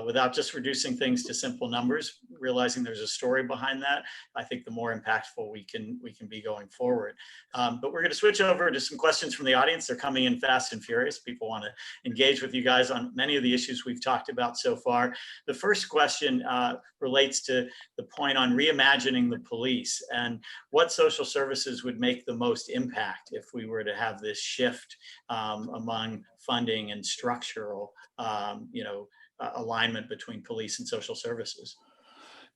without just reducing things to simple numbers, realizing there's a story behind that, I think the more impactful we can be going forward. But we're going to switch over to some questions from the audience. They're coming in fast and furious. People want to engage with you guys on many of the issues we've talked about so far. The first question relates to the point on reimagining the police and what social services would make the most impact if we were to have this shift among funding and structural, alignment between police and social services.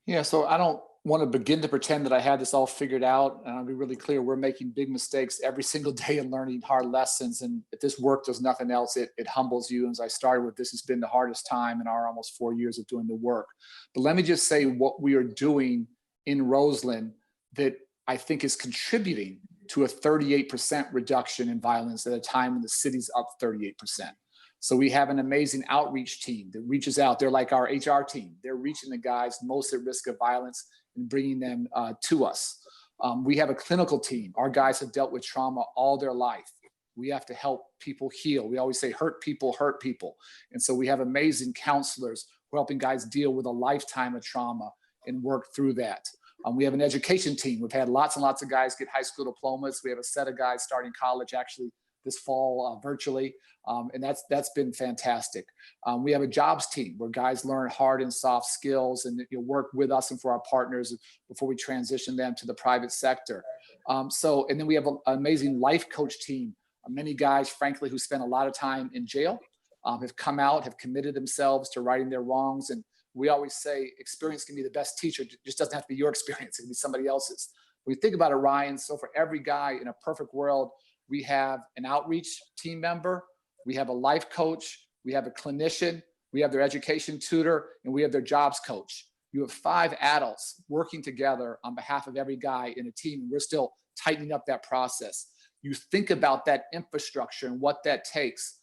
Yeah, so I don't want to begin to pretend that I had this all figured out. And I'll be really clear, we're making big mistakes every single day and learning hard lessons. And if this work does nothing else, it humbles you. And as I started with, this has been the hardest time in our almost 4 years of doing the work. But let me just say what we are doing in Roseland that I think is contributing to a 38% reduction in violence at a time when the city's up 38%. So we have an amazing outreach team that reaches out. They're like our HR team. They're reaching the guys most at risk of violence and bringing them to us. We have a clinical team. Our guys have dealt with trauma all their life. We have to help people heal. We always say hurt people hurt people. And so we have amazing counselors who are helping guys deal with a lifetime of trauma and work through that. We have an education team. We've had lots and lots of guys get high school diplomas. We have a set of guys starting college actually this fall virtually. And that's been fantastic. We have a jobs team where guys learn hard and soft skills and work with us and for our partners before we transition them to the private sector. And then we have an amazing life coach team. Many guys, frankly, who spent a lot of time in jail have come out, have committed themselves to righting their wrongs. And we always say experience can be the best teacher. It just doesn't have to be your experience. It can be somebody else's. When you think about it, Ryan, so for every guy in a perfect world, we have an outreach team member, we have a life coach, we have a clinician, we have their education tutor, and we have their jobs coach. You have 5 adults working together on behalf of every guy in a team. We're still tightening up that process. You think about that infrastructure and what that takes.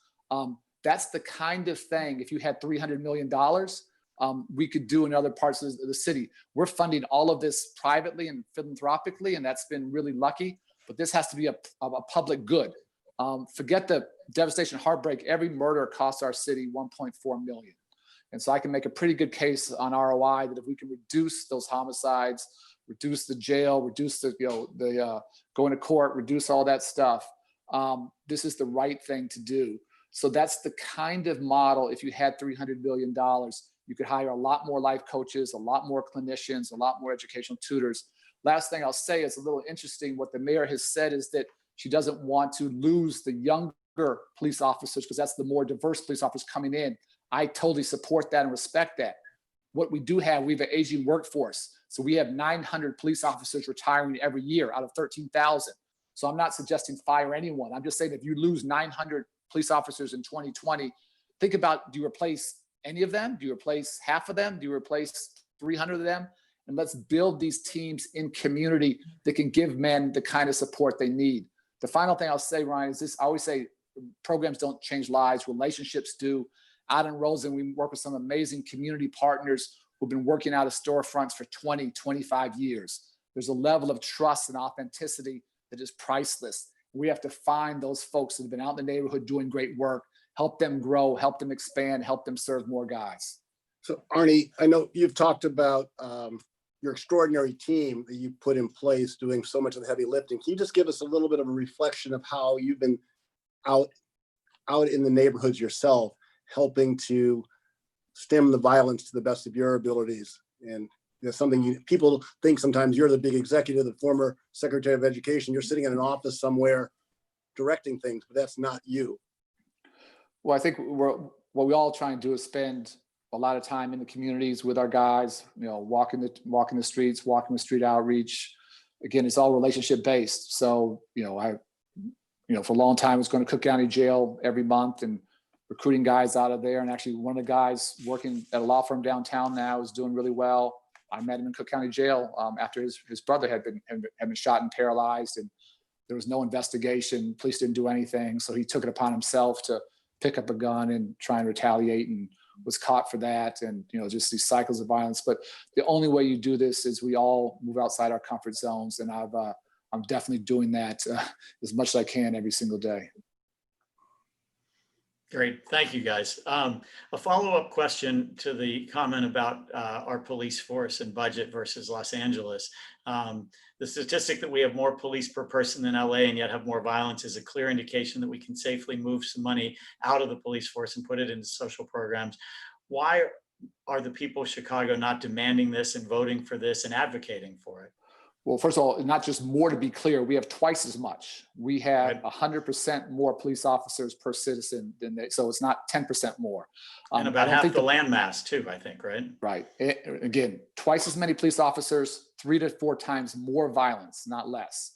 That's the kind of thing, if you had $300 million, we could do in other parts of the city. We're funding all of this privately and philanthropically, and that's been really lucky. But this has to be a public good. Forget the devastation, heartbreak. Every murder costs our city $1.4 million. And so I can make a pretty good case on ROI that if we can reduce those homicides, reduce the jail, reduce the going to court, reduce all that stuff, this is the right thing to do. So that's the kind of model. If you had $300 billion, you could hire a lot more life coaches, a lot more clinicians, a lot more educational tutors. Last thing I'll say is a little interesting. What the mayor has said is that she doesn't want to lose the younger police officers because that's the more diverse police officers coming in. I totally support that and respect that. What we do have, we have an aging workforce. So we have 900 police officers retiring every year out of 13,000. So I'm not suggesting fire anyone. I'm just saying if you lose 900 police officers in 2020, think about, do you replace any of them? Do you replace half of them? Do you replace 300 of them? and let's build these teams in community that can give men the kind of support they need. The final thing I'll say, Ryan, is this: I always say programs don't change lives, relationships do. Out in Rosen, we work with some amazing community partners who've been working out of storefronts for 20, 25 years. There's a level of trust and authenticity that is priceless. We have to find those folks that have been out in the neighborhood doing great work, help them grow, help them expand, help them serve more guys. So Arne, I know you've talked about your extraordinary team that you put in place doing so much of the heavy lifting. Can you just give us a little bit of a reflection of how you've been out in the neighborhoods yourself, helping to stem the violence to the best of your abilities? And there's something people think sometimes you're the big executive, the former Secretary of Education. You're sitting in an office somewhere directing things, but that's not you. Well, I think what we all try and do is spend a lot of time in the communities with our guys, walking the streets, walking the street outreach. Again, it's all relationship based. So, for a long time, I was going to Cook County Jail every month and recruiting guys out of there. And actually one of the guys working at a law firm downtown now is doing really well. I met him in Cook County Jail after his brother had been shot and paralyzed, and there was no investigation. Police didn't do anything. So he took it upon himself to pick up a gun and try and retaliate, and was caught for that. And, just these cycles of violence. But the only way you do this is we all move outside our comfort zones. And I'm definitely doing that as much as I can every single day. Great. Thank you, guys. A follow-up question to the comment about our police force and budget versus Los Angeles. The statistic that we have more police per person than LA and yet have more violence is a clear indication that we can safely move some money out of the police force and put it into social programs. Why are the people of Chicago not demanding this and voting for this and advocating for it? Well, first of all, not just more, to be clear, we have twice as much. We have 100% more police officers per citizen than they, so it's not 10% more. And about half the land mass too, I think, right? Right. Again, twice as many police officers, 3 to 4 times more violence, not less.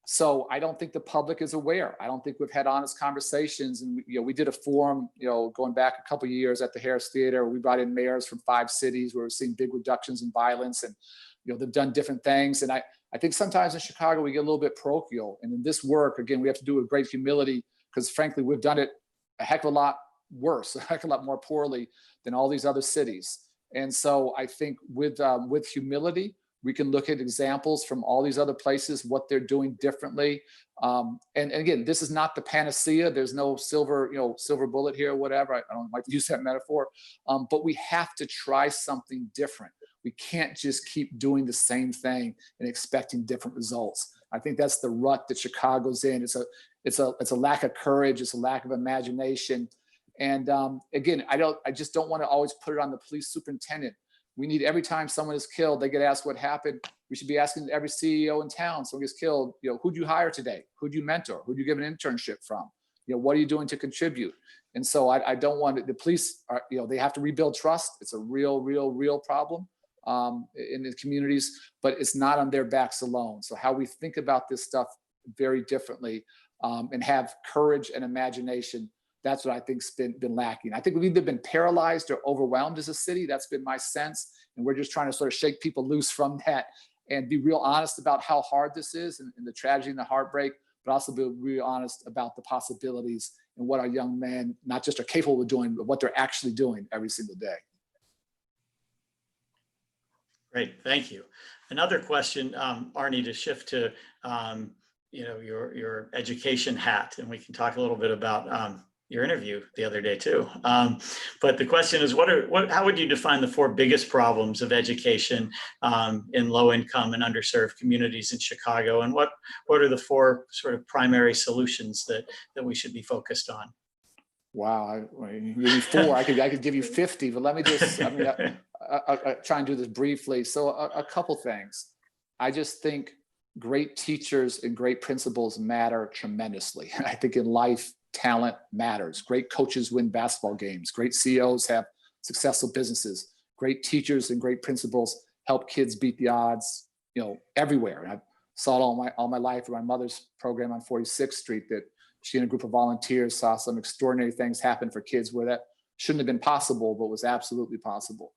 So I don't think the public is aware. I don't think we've had honest conversations. And we did a forum, going back a couple of years at the Harris Theater. We brought in mayors from 5 cities where we're seeing big reductions in violence, and they've done different things. And I think sometimes in Chicago, we get a little bit parochial. And in this work, again, we have to do it with great humility, because frankly, we've done it a heck of a lot worse, a heck of a lot more poorly than all these other cities. And so I think with humility, we can look at examples from all these other places, what they're doing differently. And again, this is not the panacea. There's no silver bullet here or whatever. I don't like to use that metaphor, but we have to try something different. We can't just keep doing the same thing and expecting different results. I think that's the rut that Chicago's in. It's a lack of courage. It's a lack of imagination. And again, I just don't want to always put it on the police superintendent. We need, every time someone is killed, they get asked what happened. We should be asking every CEO in town, someone gets killed, who'd you hire today? Who'd you mentor? Who'd you give an internship from? What are you doing to contribute? And so I don't want the police are, they have to rebuild trust. It's a real problem in the communities, but it's not on their backs alone. So how we think about this stuff very differently and have courage and imagination, that's what I think's been lacking. I think we've either been paralyzed or overwhelmed as a city. That's been my sense. And we're just trying to sort of shake people loose from that and be real honest about how hard this is and the tragedy and the heartbreak, but also be real honest about the possibilities and what our young men not just are capable of doing, but what they're actually doing every single day. Great, thank you. Another question, Arne, to shift to your education hat, and we can talk a little bit about your interview the other day too. But the question is, how would you define the 4 biggest problems of education in low-income and underserved communities in Chicago, and what are the 4 sort of primary solutions that we should be focused on? Wow, you give me 4. I could give you 50, but let me just. I try and do this briefly. So a couple things. I just think great teachers and great principals matter tremendously. I think in life, talent matters. Great coaches win basketball games. Great CEOs have successful businesses. Great teachers and great principals help kids beat the odds, everywhere. And I saw it all my life in my mother's program on 46th Street, that she and a group of volunteers saw some extraordinary things happen for kids where that shouldn't have been possible, but was absolutely possible.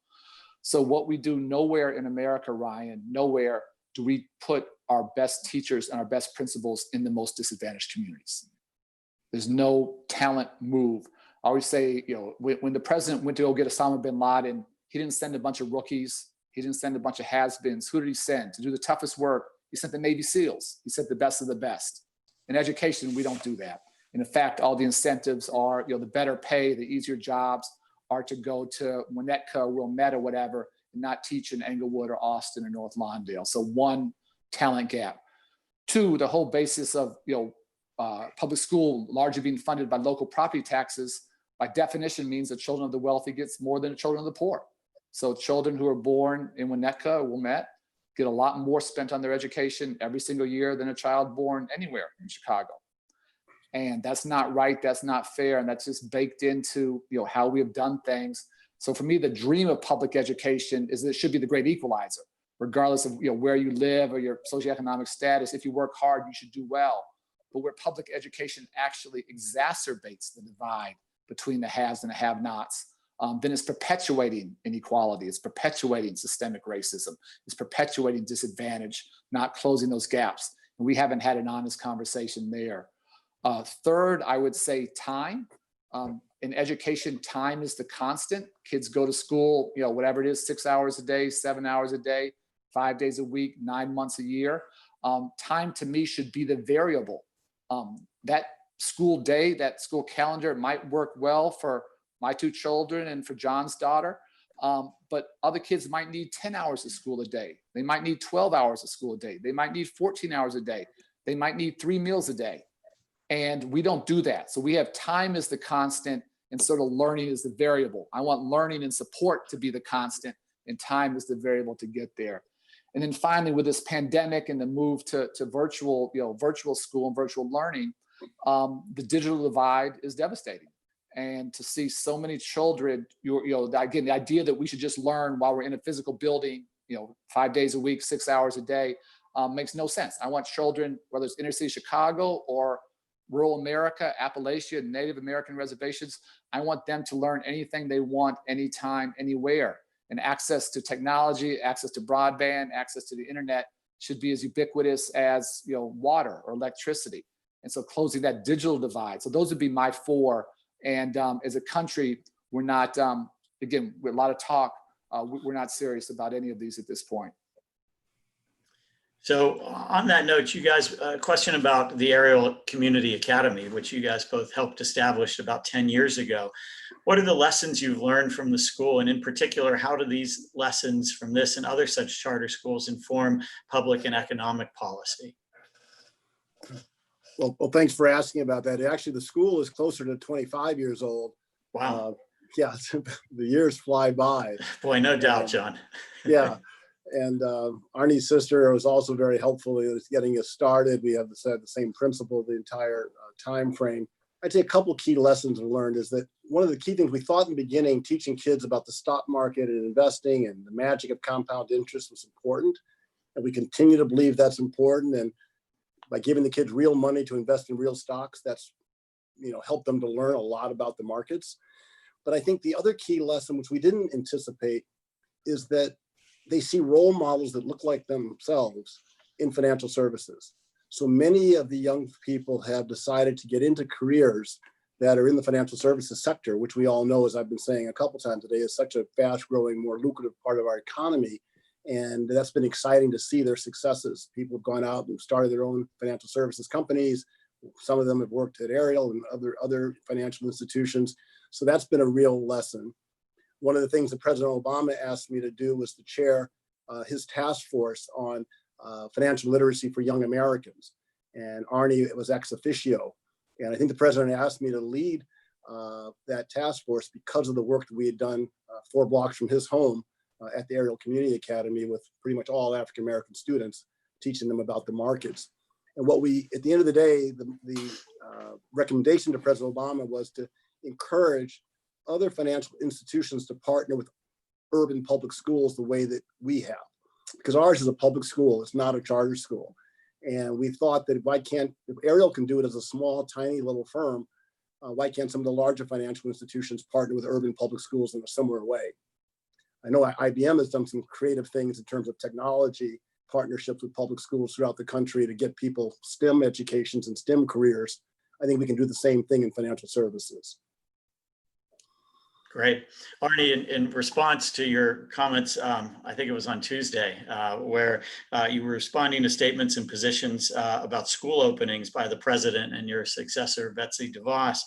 So what we do nowhere in America, Ryan, nowhere do we put our best teachers and our best principals in the most disadvantaged communities. There's no talent move. I always say, when the president went to go get Osama bin Laden, he didn't send a bunch of rookies. He didn't send a bunch of has-beens. Who did he send to do the toughest work? He sent the Navy SEALs. He sent the best of the best. In education, we don't do that. And in fact, all the incentives are, the better pay, the easier jobs are to go to Winnetka, Wilmette, or whatever, and not teach in Englewood or Austin or North Lawndale. So one, talent gap. Two, the whole basis of public school largely being funded by local property taxes, by definition means that children of the wealthy gets more than the children of the poor. So children who are born in Winnetka or Wilmette get a lot more spent on their education every single year than a child born anywhere in Chicago. And that's not right, that's not fair, and that's just baked into how we have done things. So for me, the dream of public education is that it should be the great equalizer, regardless of where you live or your socioeconomic status. If you work hard, you should do well. But where public education actually exacerbates the divide between the haves and the have-nots, then it's perpetuating inequality, it's perpetuating systemic racism, it's perpetuating disadvantage, not closing those gaps. And we haven't had an honest conversation there. Third, I would say time. In education, time is the constant. Kids go to school, whatever it is, 6 hours a day, 7 hours a day, 5 days a week, 9 months a year. Time to me should be the variable. That school day, that school calendar might work well for my two children and for John's daughter, but other kids might need 10 hours of school a day. They might need 12 hours of school a day. They might need 14 hours a day. They might need 3 meals a day. And we don't do that. So we have time as the constant and sort of learning is the variable. I want learning and support to be the constant and time is the variable to get there. And then finally, with this pandemic and the move to virtual, virtual school and virtual learning, the digital divide is devastating. And to see so many children, again, the idea that we should just learn while we're in a physical building, 5 days a week, 6 hours a day, makes no sense. I want children, whether it's inner city Chicago or rural America, Appalachia, Native American reservations, I want them to learn anything they want, anytime, anywhere. And access to technology, access to broadband, access to the internet should be as ubiquitous as water or electricity. And so closing that digital divide. So those would be my four. And as a country, we're not, again, with a lot of talk, we're not serious about any of these at this point. So on that note, you guys, a question about the Ariel Community Academy, which you guys both helped establish about 10 years ago. What are the lessons you've learned from the school? And in particular, how do these lessons from this and other such charter schools inform public and economic policy? Well, thanks for asking about that. Actually, the school is closer to 25 years old. Wow. Yeah, the years fly by. Boy, no doubt, John. Yeah. And Arne's sister was also very helpful in getting us started. We have the same principle the entire time frame. I'd say a couple of key lessons we learned is that one of the key things we thought in the beginning, teaching kids about the stock market and investing and the magic of compound interest was important. And we continue to believe that's important. And by giving the kids real money to invest in real stocks, that's helped them to learn a lot about the markets. But I think the other key lesson, which we didn't anticipate, is that they see role models that look like themselves in financial services. So many of the young people have decided to get into careers that are in the financial services sector, which we all know, as I've been saying a couple times today, is such a fast growing, more lucrative part of our economy. And that's been exciting to see their successes. People have gone out and started their own financial services companies. Some of them have worked at Ariel and other financial institutions. So that's been a real lesson. One of the things that President Obama asked me to do was to chair his task force on financial literacy for young Americans. And Arne was ex officio. And I think the president asked me to lead that task force because of the work that we had done 4 blocks from his home at the Ariel Community Academy with pretty much all African-American students, teaching them about the markets. And what we, at the end of the day, the recommendation to President Obama was to encourage other financial institutions to partner with urban public schools the way that we have. Because ours is a public school, it's not a charter school. And we thought that if Ariel can do it as a small, tiny little firm, why can't some of the larger financial institutions partner with urban public schools in a similar way? I know IBM has done some creative things in terms of technology, partnerships with public schools throughout the country to get people STEM educations and STEM careers. I think we can do the same thing in financial services. Great. Arne, in response to your comments, I think it was on Tuesday, where you were responding to statements and positions about school openings by the president and your successor, Betsy DeVos.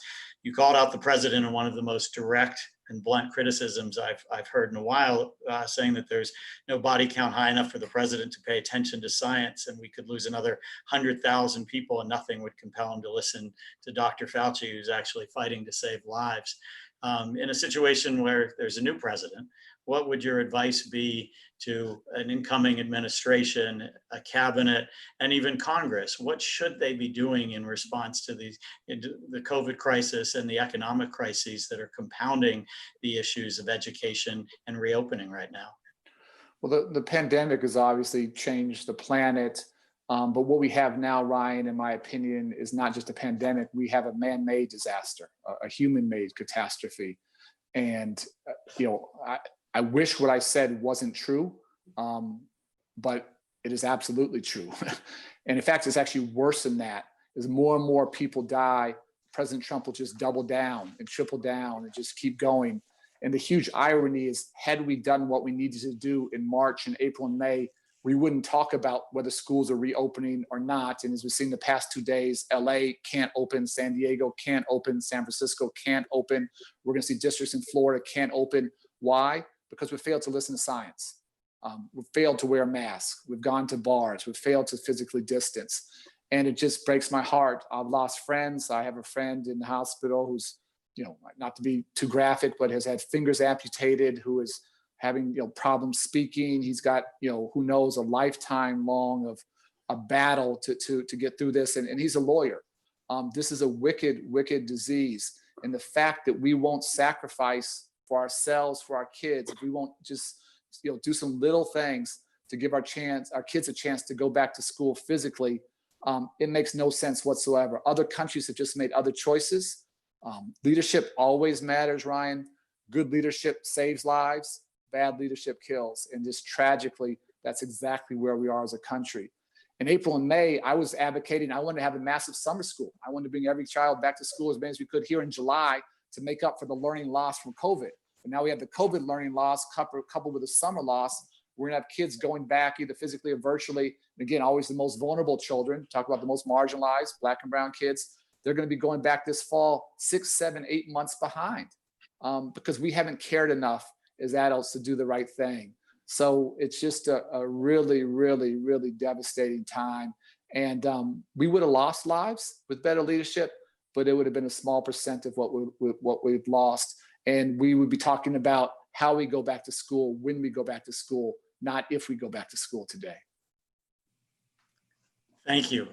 You called out the president in one of the most direct and blunt criticisms I've heard in a while, saying that there's no body count high enough for the president to pay attention to science, and we could lose another 100,000 people and nothing would compel him to listen to Dr. Fauci, who's actually fighting to save lives. In a situation where there's a new president, what would your advice be to an incoming administration, a cabinet, and even Congress? What should they be doing in response to the COVID crisis and the economic crises that are compounding the issues of education and reopening right now? Well, the pandemic has obviously changed the planet. But what we have now, Ryan, in my opinion, is not just a pandemic. We have a man-made disaster, a human-made catastrophe. And, I wish what I said wasn't true, but it is absolutely true. And in fact, it's actually worse than that. As more and more people die, President Trump will just double down and triple down and just keep going. And the huge irony is, had we done what we needed to do in March and April and May, we wouldn't talk about whether schools are reopening or not. And as we've seen the past 2 days, LA can't open, San Diego can't open, San Francisco can't open. We're going to see districts in Florida can't open. Why? Because we failed to listen to science. We've failed to wear masks. We've gone to bars. We've failed to physically distance. And it just breaks my heart. I've lost friends. I have a friend in the hospital who's, not to be too graphic, but has had fingers amputated, who is having problems speaking. He's got who knows, a lifetime long of a battle to get through this, and he's a lawyer. This is a wicked disease, and the fact that we won't sacrifice for ourselves, for our kids, if we won't just do some little things to give our kids a chance to go back to school physically, it makes no sense whatsoever. Other countries have just made other choices. Leadership always matters, Ryan. Good leadership saves lives. Bad leadership kills. And just tragically, that's exactly where we are as a country. In April and May, I was advocating, I wanted to have a massive summer school. I wanted to bring every child back to school as many as we could here in July to make up for the learning loss from COVID. But now we have the COVID learning loss coupled with the summer loss. We're gonna have kids going back either physically or virtually. And again, always the most vulnerable children, talk about the most marginalized, Black and brown kids. They're gonna be going back this fall 6, 7, 8 months behind because we haven't cared enough as adults to do the right thing. So it's just a really, really, really devastating time. And we would have lost lives with better leadership, but it would have been a small percent of what we've lost. And we would be talking about how we go back to school, when we go back to school, not if we go back to school today. Thank you.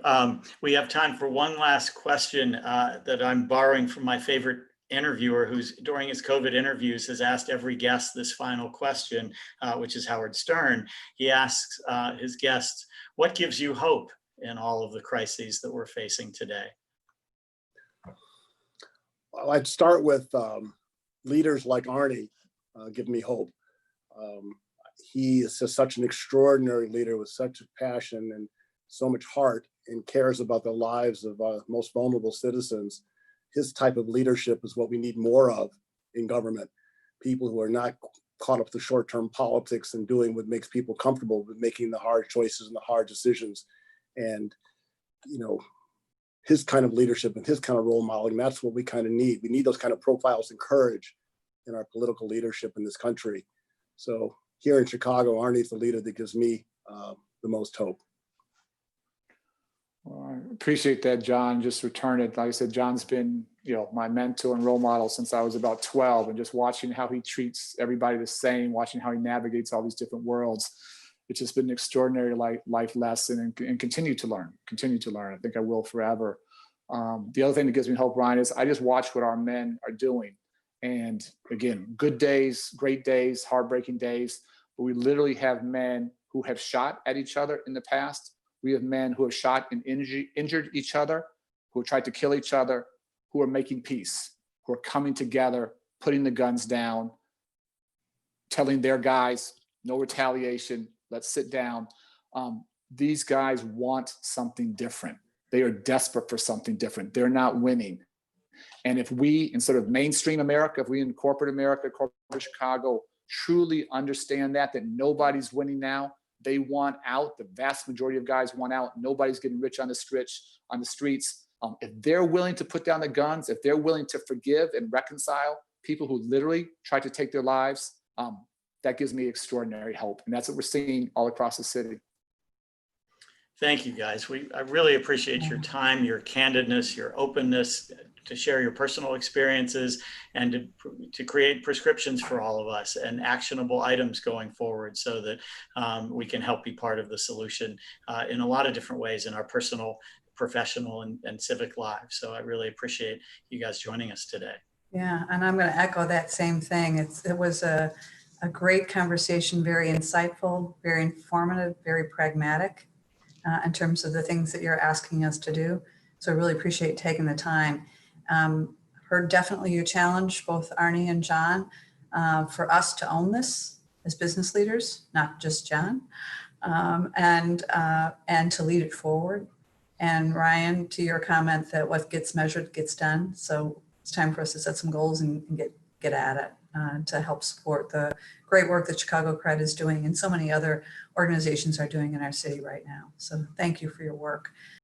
We have time for one last question that I'm borrowing from my favorite interviewer, who's during his COVID interviews has asked every guest this final question, which is Howard Stern. He asks his guests, what gives you hope in all of the crises that we're facing today? Well, I'd start with leaders like Arne give me hope. He is just such an extraordinary leader with such passion and so much heart, and cares about the lives of our most vulnerable citizens. His type of leadership is what we need more of in government. People who are not caught up to short-term politics and doing what makes people comfortable with making the hard choices and the hard decisions. And, his kind of leadership and his kind of role modeling, that's what we kind of need. We need those kind of profiles and courage in our political leadership in this country. So here in Chicago, Arne is the leader that gives me the most hope. Well, I appreciate that, John. Just return it. Like I said, John's been, my mentor and role model since I was about 12, and just watching how he treats everybody the same, watching how he navigates all these different worlds. It's just been an extraordinary life lesson, and continue to learn. I think I will forever. The other thing that gives me hope, Ryan, is I just watch what our men are doing. And again, good days, great days, heartbreaking days, but we literally have men who have shot at each other in the past. We have men who have shot and injured each other, who have tried to kill each other, who are making peace, who are coming together, putting the guns down. telling their guys, no retaliation, let's sit down. These guys want something different. They are desperate for something different. They're not winning. And if we, in sort of mainstream America, if we in corporate America, corporate Chicago, truly understand that nobody's winning now, they want out. The vast majority of guys want out. Nobody's getting rich on the streets. If they're willing to put down the guns, if they're willing to forgive and reconcile people who literally tried to take their lives, that gives me extraordinary hope. And that's what we're seeing all across the city. Thank you, guys. I really appreciate your time, your candidness, your openness to share your personal experiences and to create prescriptions for all of us and actionable items going forward so that we can help be part of the solution in a lot of different ways in our personal, professional, and civic lives. So I really appreciate you guys joining us today. Yeah, and I'm going to echo that same thing. It was a great conversation, very insightful, very informative, very pragmatic in terms of the things that you're asking us to do. So I really appreciate taking the time. Heard definitely your challenge, both Arne and John, for us to own this as business leaders, not just John, and to lead it forward. And Ryan, to your comment that what gets measured gets done. So it's time for us to set some goals and get at it to help support the great work that Chicago CRED is doing and so many other organizations are doing in our city right now. So thank you for your work.